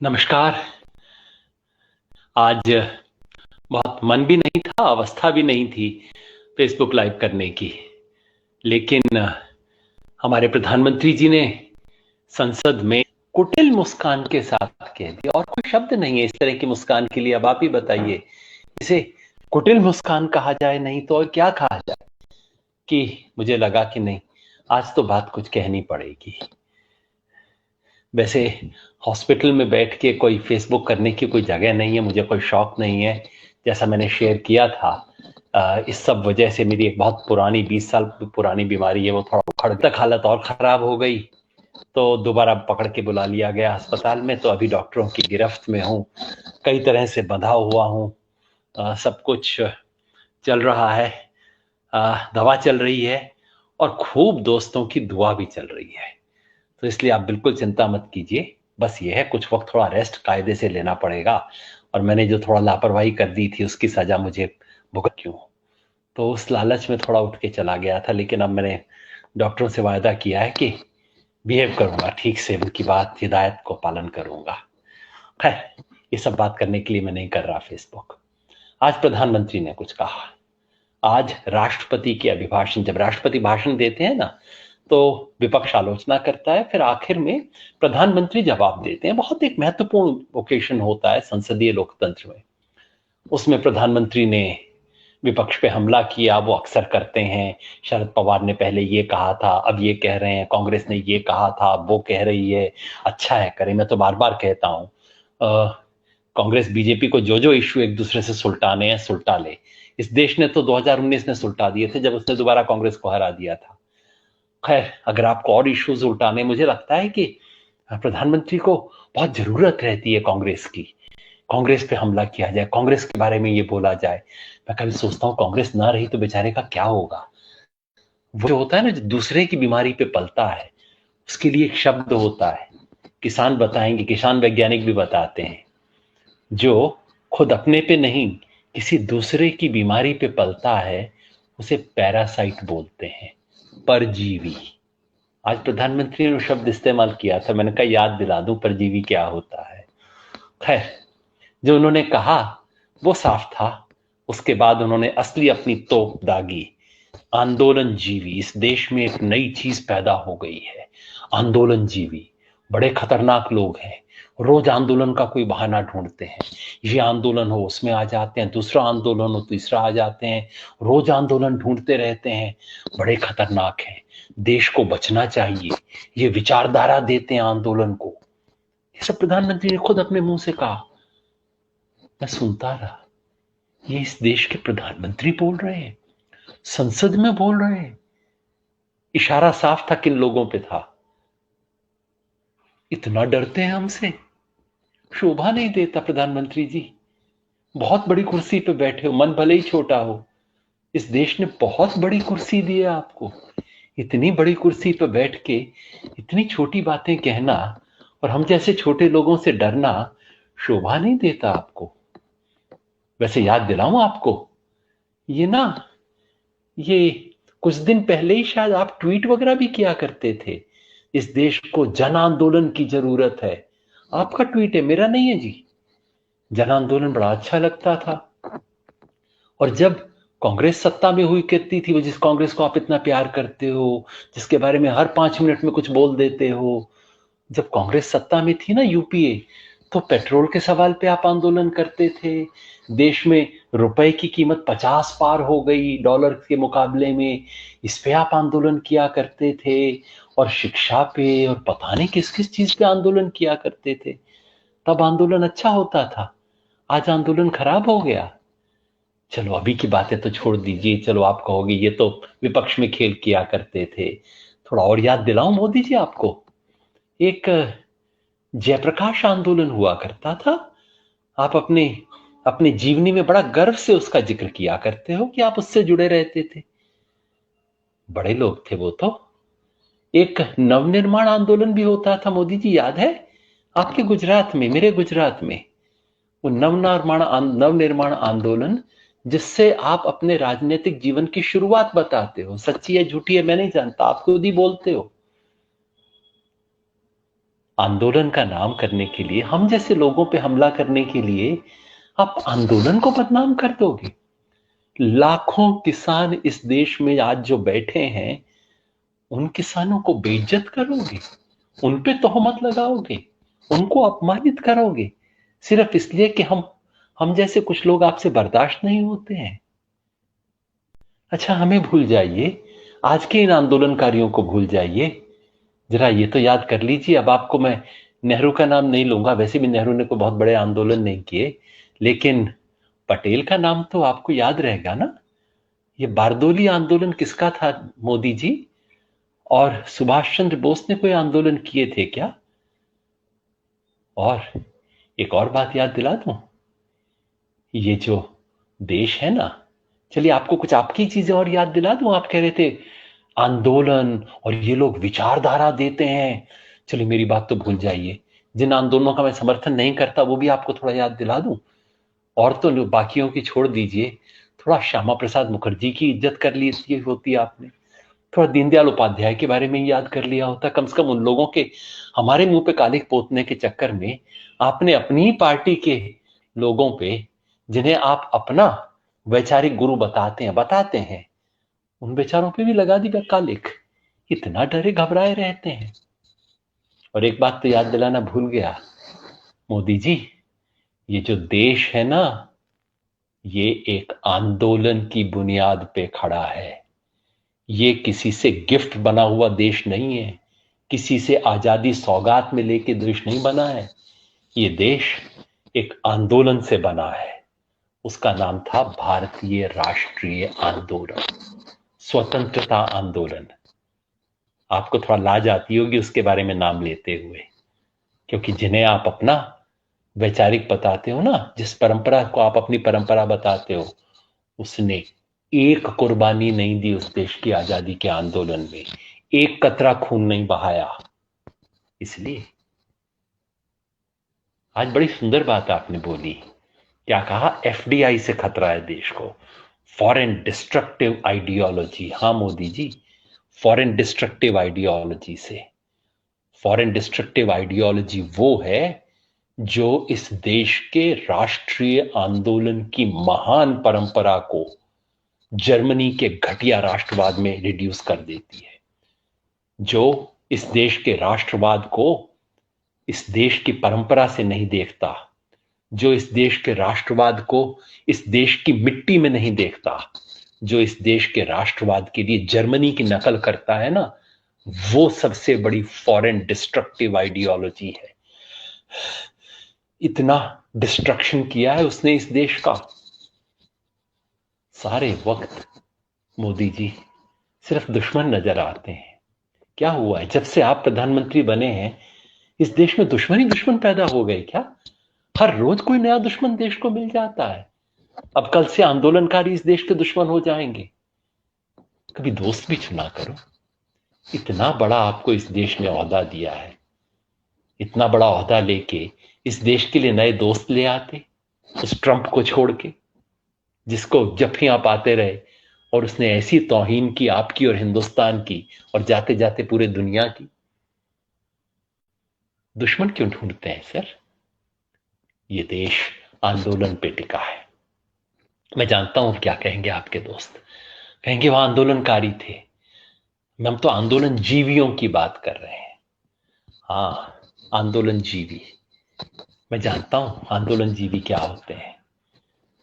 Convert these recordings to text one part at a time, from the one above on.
नमस्कार। आज बहुत मन भी नहीं था, अवस्था भी नहीं थी फेसबुक लाइव करने की। लेकिन हमारे प्रधानमंत्री जी ने संसद में कुटिल मुस्कान के साथ कह दिया, और कोई शब्द नहीं है इस तरह की मुस्कान के लिए। अब आप ही बताइए, इसे कुटिल मुस्कान कहा जाए नहीं तो और क्या कहा जाए। कि मुझे लगा कि नहीं, आज तो बात कुछ कहनी पड़ेगी। वैसे हॉस्पिटल में बैठ के कोई फेसबुक करने की कोई जगह नहीं है, मुझे कोई शौक नहीं है। जैसा मैंने शेयर किया था, इस सब वजह से मेरी एक बहुत पुरानी 20 साल पुरानी बीमारी है, वो थोड़ा उखड़ तक हालत और खराब हो गई, तो दोबारा पकड़ के बुला लिया गया अस्पताल में। तो अभी डॉक्टरों की गिरफ्त में हूँ, कई तरह से बंधा हुआ हूँ। सब कुछ चल रहा है, दवा चल रही है और खूब दोस्तों की दुआ भी चल रही है। तो इसलिए आप बिल्कुल चिंता मत कीजिए। बस ये है, कुछ वक्त थोड़ा रेस्ट कायदे से लेना पड़ेगा, और मैंने जो थोड़ा लापरवाही कर दी थी उसकी सजा मुझे भुगत क्यों। तो उस लालच में थोड़ा उठ के चला गया था, लेकिन अब मैंने डॉक्टरों से वायदा किया है कि बिहेव करूंगा ठीक से, उनकी बात हिदायत को पालन करूंगा। खैर, ये सब बात करने के लिए मैं नहीं कर रहा फेसबुक। आज प्रधानमंत्री ने कुछ कहा। आज राष्ट्रपति के अभिभाषण, जब राष्ट्रपति भाषण देते हैं ना, तो विपक्ष आलोचना करता है, फिर आखिर में प्रधानमंत्री जवाब देते हैं। बहुत एक महत्वपूर्ण ओकेशन होता है संसदीय लोकतंत्र में। उसमें प्रधानमंत्री ने विपक्ष पे हमला किया, वो अक्सर करते हैं। शरद पवार ने पहले ये कहा था, अब ये कह रहे हैं। कांग्रेस ने ये कहा था, अब वो कह रही है। अच्छा है, करें। मैं तो बार बार कहता हूं, कांग्रेस बीजेपी को जो जो इश्यू एक दूसरे से सुलटाने हैं सुलटा ले। इस देश ने तो 2019 में सुलटा दिए थे, जब उसने दोबारा कांग्रेस को हरा दिया था। खैर, अगर आपको और इश्यूज उल्टाने, मुझे लगता है कि प्रधानमंत्री को बहुत जरूरत रहती है कांग्रेस की। कांग्रेस पे हमला किया जाए, कांग्रेस के बारे में ये बोला जाए। मैं कभी सोचता हूँ, कांग्रेस ना रही तो बेचारे का क्या होगा। वो जो होता है ना, जो दूसरे की बीमारी पे पलता है, उसके लिए एक शब्द होता है, किसान बताएंगे, किसान वैज्ञानिक भी बताते हैं। जो खुद अपने पे नहीं, किसी दूसरे की बीमारी पे पलता है, उसे पैरासाइट बोलते हैं, परजीवी। आज प्रधानमंत्री ने शब्द इस्तेमाल किया था, मैंने कहा याद दिला दूं परजीवी क्या होता है। खैर, जो उन्होंने कहा वो साफ था। उसके बाद उन्होंने असली अपनी तोप दागी। आंदोलन जीवी, इस देश में एक नई चीज पैदा हो गई है, आंदोलन जीवी। बड़े खतरनाक लोग हैं, रोज आंदोलन का कोई बहाना ढूंढते हैं। ये आंदोलन हो उसमें आ जाते हैं, दूसरा आंदोलन हो तीसरा आ जाते हैं, रोज आंदोलन ढूंढते रहते हैं। बड़े खतरनाक हैं, देश को बचना चाहिए। ये विचारधारा देते हैं आंदोलन को। ये सब प्रधानमंत्री ने खुद अपने मुंह से कहा। मैं सुनता रहा, ये इस देश के प्रधानमंत्री बोल रहे हैं, संसद में बोल रहे हैं। इशारा साफ था किन लोगों पे था। इतना डरते हैं हमसे, शोभा नहीं देता प्रधानमंत्री जी। बहुत बड़ी कुर्सी पे बैठे हो, मन भले ही छोटा हो, इस देश ने बहुत बड़ी कुर्सी दी है आपको। इतनी बड़ी कुर्सी पे बैठ के इतनी छोटी बातें कहना और हम जैसे छोटे लोगों से डरना शोभा नहीं देता आपको। वैसे याद दिलाऊं आपको, ये ना, ये कुछ दिन पहले ही शायद आप ट्वीट वगैरह भी किया करते थे, इस देश को जन आंदोलन की जरूरत है। आपका ट्वीट है, मेरा नहीं है जी। जन आंदोलन बड़ा अच्छा लगता था। और जब कांग्रेस सत्ता में हुई करती थी, वो जिस कांग्रेस को आप इतना प्यार करते हो, जिसके बारे में हर 5 मिनट में कुछ बोल देते हो, जब कांग्रेस सत्ता में थी ना, यूपीए, तो पेट्रोल के सवाल पे आप आंदोलन करते थे। देश में रुपए की कीमत 50 पार हो गई डॉलर के मुकाबले में, इस पे आप आंदोलन किया करते थे। और शिक्षा पे और पता नहीं किस किस चीज पे आंदोलन किया करते थे। तब आंदोलन अच्छा होता था, आज आंदोलन खराब हो गया। चलो अभी की बातें तो छोड़ दीजिए, चलो आप कहोगे ये तो विपक्ष में खेल किया करते थे। थोड़ा और याद दिलाऊं मोदी जी आपको, एक जयप्रकाश आंदोलन हुआ करता था। आप अपने अपने जीवनी में बड़ा गर्व से उसका जिक्र किया करते हो कि आप उससे जुड़े रहते थे। बड़े लोग थे वो तो। एक नवनिर्माण आंदोलन भी होता था मोदी जी, याद है आपके गुजरात में, मेरे गुजरात में। वो नवनिर्माण आंदोलन, जिससे आप अपने राजनीतिक जीवन की शुरुआत बताते हो। सच्ची है झूठी है मैं नहीं जानता, आप खुद ही बोलते हो। आंदोलन का नाम करने के लिए, हम जैसे लोगों पे हमला करने के लिए आप आंदोलन को बदनाम कर दोगे। लाखों किसान इस देश में आज जो बैठे हैं, उन किसानों को बेइज्जत करोगे, उन पे तोहमत लगाओगे, उनको अपमानित करोगे, सिर्फ इसलिए कि हम जैसे कुछ लोग आपसे बर्दाश्त नहीं होते हैं। अच्छा, हमें भूल जाइए, आज के इन आंदोलनकारियों को भूल जाइए, जरा ये तो याद कर लीजिए। अब आपको मैं नेहरू का नाम नहीं लूंगा, वैसे भी नेहरू ने कोई बहुत बड़े आंदोलन नहीं किए, लेकिन पटेल का नाम तो आपको याद रहेगा ना। ये बारदोली आंदोलन किसका था मोदी जी? और सुभाष चंद्र बोस ने कोई आंदोलन किए थे क्या? और एक और बात याद दिला दूं, ये जो देश है ना, चलिए आपको कुछ आपकी चीजें और याद दिला दूं। आप कह रहे थे आंदोलन और ये लोग विचारधारा देते हैं, चलिए मेरी बात तो भूल जाइए, जिन आंदोलनों का मैं समर्थन नहीं करता वो भी आपको थोड़ा याद दिला दूं। और तो बाकियों की छोड़ दीजिए, थोड़ा श्यामा प्रसाद मुखर्जी की इज्जत कर ली होती आपने, थोड़ा दीनदयाल उपाध्याय के बारे में याद कर लिया होता। कम से कम उन लोगों के हमारे मुंह पे कालिख पोतने के चक्कर में आपने अपनी पार्टी के लोगों पे, जिन्हें आप अपना वैचारिक गुरु बताते हैं, उन बेचारों पे भी लगा दी कालिख। इतना डरे घबराए रहते हैं। और एक बात तो याद दिलाना भूल गया मोदी जी, ये जो देश है ना, ये एक आंदोलन की बुनियाद पे खड़ा है। ये किसी से गिफ्ट बना हुआ देश नहीं है, किसी से आजादी सौगात में लेके देश नहीं बना है। ये देश एक आंदोलन से बना है। उसका नाम था भारतीय राष्ट्रीय आंदोलन, स्वतंत्रता आंदोलन। आपको थोड़ा लाज आती होगी उसके बारे में नाम लेते हुए, क्योंकि जिन्हें आप अपना वैचारिक बताते हो ना, जिस परंपरा को आप अपनी परंपरा बताते हो, उसने एक कुर्बानी नहीं दी उस देश की आजादी के आंदोलन में, एक कतरा खून नहीं बहाया। इसलिए आज बड़ी सुंदर बात आपने बोली। क्या कहा? एफडीआई से खतरा है देश को, फॉरेन डिस्ट्रक्टिव आइडियोलॉजी। हाँ Modi ji, foreign destructive ideology से। फॉरेन डिस्ट्रक्टिव आइडियोलॉजी वो है जो इस देश के राष्ट्रीय आंदोलन की महान परंपरा को जर्मनी के घटिया राष्ट्रवाद में रिड्यूस कर देती है, जो इस देश के राष्ट्रवाद को इस देश की परंपरा से नहीं देखता, जो इस देश के राष्ट्रवाद को इस देश की मिट्टी में नहीं देखता, जो इस देश के राष्ट्रवाद के लिए जर्मनी की नकल करता है ना, वो सबसे बड़ी फॉरेन डिस्ट्रक्टिव आइडियोलॉजी है। इतना डिस्ट्रक्शन किया है उसने इस देश का। सारे वक्त मोदी जी सिर्फ दुश्मन नजर आते हैं। क्या हुआ है, जब से आप प्रधानमंत्री बने हैं इस देश में दुश्मन ही दुश्मन पैदा हो गए क्या? हर रोज कोई नया दुश्मन देश को मिल जाता है। अब कल से आंदोलनकारी इस देश के दुश्मन हो जाएंगे। कभी दोस्त भी चुना करो। इतना बड़ा आपको इस देश ने ओहदा दिया है, इतना बड़ा ओहदा लेके इस देश के लिए नए दोस्त ले आते, उस ट्रंप को छोड़ के, जिसको जब भी आप आते रहे और उसने ऐसी तौहीन की आपकी और हिंदुस्तान की और जाते जाते पूरे दुनिया की। दुश्मन क्यों ढूंढते हैं सर? ये देश आंदोलन पे टिका है। मैं जानता हूं क्या कहेंगे आपके दोस्त, कहेंगे वह आंदोलनकारी थे। हम तो आंदोलन जीवियों की बात कर रहे हैं। हाँ, आंदोलन जीवी। मैं जानता हूं आंदोलन जीवी क्या होते हैं।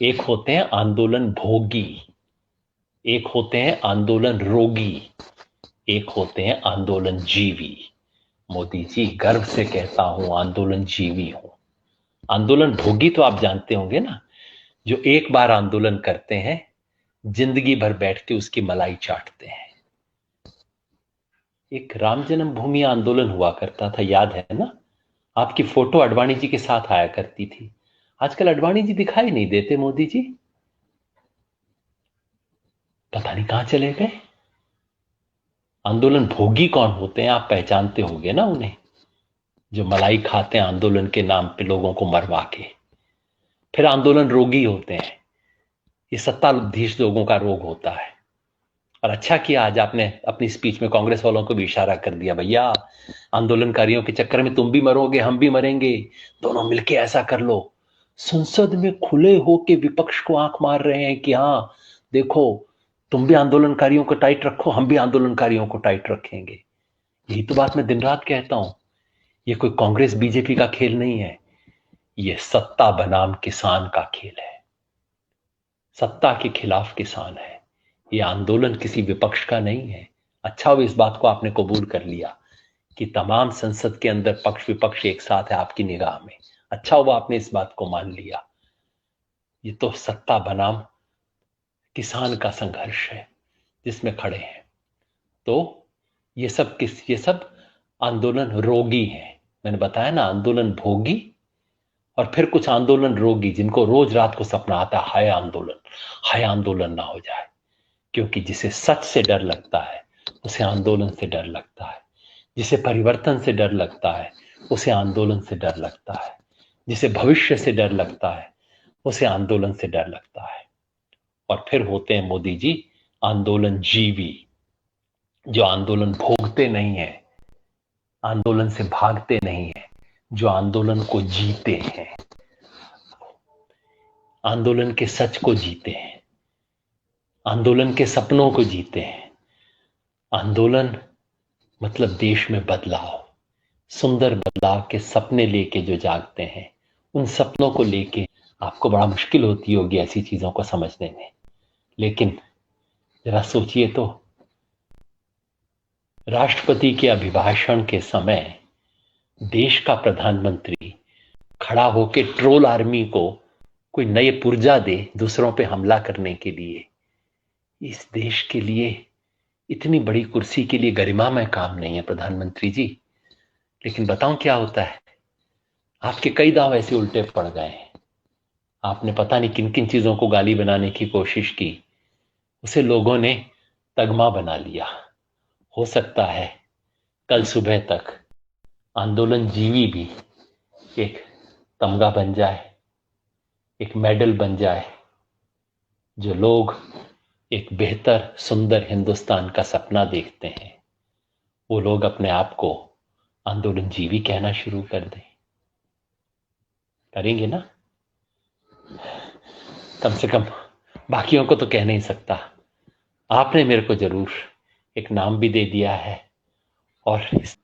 एक होते हैं आंदोलन भोगी, एक होते हैं आंदोलन रोगी, एक होते हैं आंदोलन जीवी। मोदी जी, गर्व से कहता हूं आंदोलन जीवी हूं। आंदोलन भोगी तो आप जानते होंगे ना, जो एक बार आंदोलन करते हैं, जिंदगी भर बैठ के उसकी मलाई चाटते हैं। एक राम जन्मभूमि आंदोलन हुआ करता था, याद है ना? आपकी फोटो अडवाणी जी के साथ आया करती थी। आजकल अडवाणी जी दिखाई नहीं देते मोदी जी, पता नहीं कहां चले गए। आंदोलन भोगी कौन होते हैं? आप पहचानते होंगे ना उन्हें, जो मलाई खाते हैं आंदोलन के नाम पे लोगों को मरवा के। फिर आंदोलन रोगी होते हैं, ये सत्ताधीश लोगों का रोग होता है। और अच्छा किया आज आपने अपनी स्पीच में कांग्रेस वालों को भी इशारा कर दिया, भैया आंदोलनकारियों के चक्कर में तुम भी मरोगे हम भी मरेंगे, दोनों मिलके ऐसा कर लो। संसद में खुले होके विपक्ष को आंख मार रहे हैं कि हाँ देखो, तुम भी आंदोलनकारियों को टाइट रखो, हम भी आंदोलनकारियों को टाइट रखेंगे। यही तो बात मैं दिन रात कहता हूं। ये कोई कांग्रेस बीजेपी का खेल नहीं है, ये सत्ता बनाम किसान का खेल है। सत्ता के खिलाफ किसान है। ये आंदोलन किसी विपक्ष का नहीं है। अच्छा हुआ इस बात को आपने कबूल कर लिया कि तमाम संसद के अंदर पक्ष विपक्ष एक साथ है आपकी निगाह में। अच्छा हुआ आपने इस बात को मान लिया। ये तो सत्ता बनाम किसान का संघर्ष है जिसमें खड़े हैं। तो ये सब आंदोलन रोगी हैं। मैंने बताया ना, आंदोलन भोगी और फिर कुछ आंदोलन रोगी, जिनको रोज रात को सपना आता है हाय आंदोलन ना हो जाए। क्योंकि जिसे सच से डर लगता है उसे आंदोलन से डर लगता है, जिसे परिवर्तन से डर लगता है उसे आंदोलन से डर लगता है, जिसे भविष्य से डर लगता है उसे आंदोलन से डर लगता है। और फिर होते हैं मोदी जी आंदोलन जीवी, जो आंदोलन भोगते नहीं है, आंदोलन से भागते नहीं है, जो आंदोलन को जीते हैं, आंदोलन के सच को जीते हैं, आंदोलन के सपनों को जीते हैं। आंदोलन मतलब देश में बदलाव, सुंदर बदलाव के सपने लेके जो जागते हैं, उन सपनों को लेके आपको बड़ा मुश्किल होती होगी ऐसी चीजों को समझने में। लेकिन जरा सोचिए तो, राष्ट्रपति के अभिभाषण के समय देश का प्रधानमंत्री खड़ा होके ट्रोल आर्मी को कोई नए पुर्जा दे दूसरों पे हमला करने के लिए। इस देश के लिए इतनी बड़ी कुर्सी के लिए गरिमामय काम नहीं है प्रधानमंत्री जी। लेकिन बताऊं क्या होता है, आपके कई दांव ऐसे उल्टे पड़ गए हैं। आपने पता नहीं किन किन चीजों को गाली बनाने की कोशिश की, उसे लोगों ने तगमा बना लिया। हो सकता है कल सुबह तक आंदोलन जीवी भी एक तमगा बन जाए, एक मेडल बन जाए, जो लोग एक बेहतर सुंदर हिंदुस्तान का सपना देखते हैं, वो लोग अपने आप को आंदोलन जीवी कहना शुरू कर दें। करेंगे ना? कम से कम बाकियों को तो कह नहीं सकता, आपने मेरे को जरूर एक नाम भी दे दिया है और इस